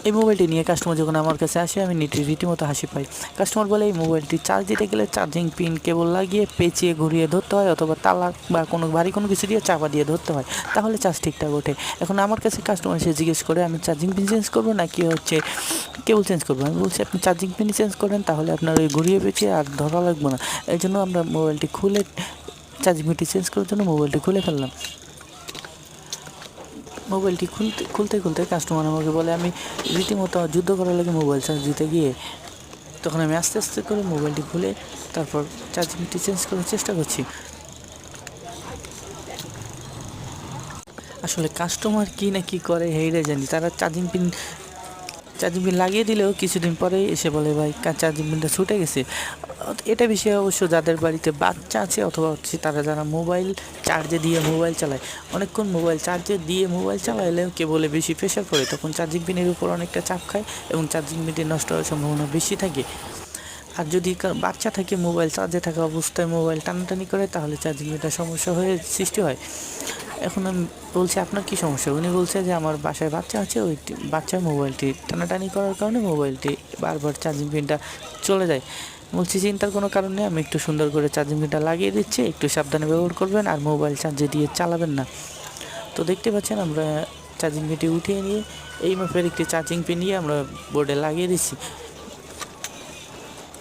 এই মোবাইলটি নিয়ে কাস্টমার যখন আমার কাছে আসে আমি রীতিমতো হাসি পাই। কাস্টমার বলে এই মোবাইলটি চার্জ দিতে গেলে চার্জিং পিন কেবল লাগিয়ে পেঁচিয়ে ঘুরিয়ে ধরতে হয়, অথবা তালা বা কোনো ভারী কোনো কিছু দিয়ে চাপা দিয়ে ধরতে হয়, তাহলে চার্জ ঠিকঠাক ওঠে। এখন আমার কাছে কাস্টমার এসে জিজ্ঞেস করে আমি চার্জিং পিন চেঞ্জ করবো নাকি কেবল চেঞ্জ করবো। আমি বলছি আপনি চার্জিং পিন চেঞ্জ করেন, তাহলে আপনার ওই ঘুরিয়ে পেঁচিয়ে আর ধরা লাগবে না। এই জন্য আমরা মোবাইলটি খুলে চার্জিং পিনটি চেঞ্জ করার জন্য মোবাইলটি খুলে ফেললাম। মোবাইলটি খুলতে কাস্টমার আমাকে বলে আমি রীতিমতো যুদ্ধ করার লাগে মোবাইল চার্জ দিতে গিয়ে। তখন আমি আস্তে আস্তে করে মোবাইলটি খুলে তারপর চার্জিংটি চেঞ্জ করার চেষ্টা করছি। আসলে কাস্টমার কী না কী করে হেইরে জানি। তারা চার্জিং পিন লাগিয়ে দিলেও কিছুদিন পরে এসে বলে ভাই চার্জিং পিনটা ছুটে গেছে। এটা বিষয়ে অবশ্য যাদের বাড়িতে বাচ্চা আছে অথবা তারা যারা মোবাইল চার্জে দিয়ে মোবাইল চালায়, অনেকক্ষণ মোবাইল চার্জে দিয়ে মোবাইল চালাইলেও কেবলে বেশি প্রেশার পড়ে, তখন চার্জিং পিনের উপর অনেকটা চাপ খায় এবং চার্জিং পিনটি নষ্ট হওয়ার সম্ভাবনা বেশি থাকে। আর যদি বাচ্চা থাকে মোবাইল চার্জে থাকা অবস্থায় মোবাইল টানাটানি করে, তাহলে চার্জিং পিনটা সমস্যা হয়ে সৃষ্টি হয়। এখন আমি বলছি আপনার কী সমস্যা? উনি বলছে যে আমার বাসায় বাচ্চা আছে, ওই বাচ্চার মোবাইলটি টানাটানি করার কারণে মোবাইলটি বারবার চার্জিং পিনটা চলে যায়। বলছি চিন্তার কোনো কারণ নেই, আমি একটু সুন্দর করে চার্জিং পিনটা লাগিয়ে দিচ্ছি, একটু সাবধানে ব্যবহার করবেন আর মোবাইল চার্জে দিয়ে চালাবেন না। তো দেখতে পাচ্ছেন আমরা চার্জিং পিনটি উঠিয়ে নিয়ে এই মাপের একটি চার্জিং পিন নিয়ে আমরা বোর্ডে লাগিয়ে দিচ্ছি।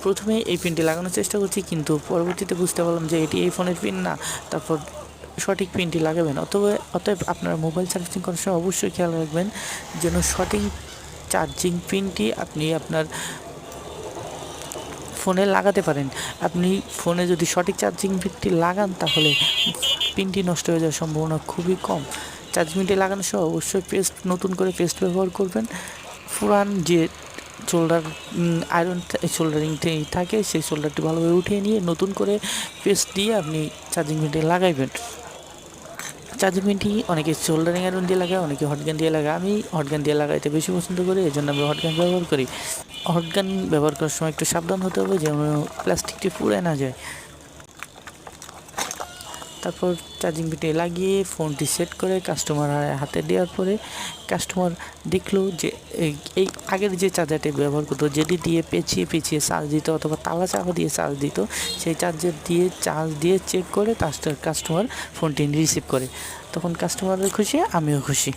প্রথমে এই পিনটি লাগানোর চেষ্টা করছি, কিন্তু পরবর্তীতে বুঝতে পারলাম যে এটি এই ফোনের পিন না। তারপর সঠিক পিনটি লাগাবেন। অতএব আপনার মোবাইল চার্জিং করার সময় অবশ্যই খেয়াল রাখবেন যেন সঠিক চার্জিং পিনটি আপনি আপনার ফোনে লাগাতে পারেন। আপনি ফোনে যদি সঠিক চার্জিং পিনটি লাগান, তাহলে পিনটি নষ্ট হয়ে যাওয়ার সম্ভাবনা খুবই কম। চার্জিং পিনটি লাগানোর সময় অবশ্যই নতুন করে পেস্ট ব্যবহার করবেন। পুরান যে আয়রন সোল্ডারিং থাকে, সেই সোল্ডারটি ভালোভাবে উঠিয়ে নিয়ে নতুন করে পেস্ট দিয়ে আপনি চার্জিং পিনটি লাগাইবেন। চার্জিং পিনটি অনেকে সোল্ডারিং আয়রন দিয়ে লাগায়, অনেকে হটগান দিয়ে লাগায়। আমি হটগান দিয়ে লাগাইতে বেশি পছন্দ করি, এই জন্য আমি হটগান ব্যবহার করি। হটগান ব্যবহার করার সময় একটু সাবধান হতে হবে যেন প্লাস্টিকটি পুড়ে না যায়। তারপর চার্জিং পিনটি লাগিয়ে ফোনটি সেট করে কাস্টমার হাতে দেওয়ার পরে কাস্টমার দেখলো যে এই আগের যে চার্জারটি ব্যবহার করতো, যেটি দিয়ে পেঁচিয়ে চার্জ দিত অথবা তালা চাপা দিয়ে চার্জ দিত, সেই চার্জার দিয়ে চার্জ দিয়ে চেক করে কাস্টমার ফোনটি রিসিভ করে। তখন কাস্টমারও খুশি, আমিও খুশি।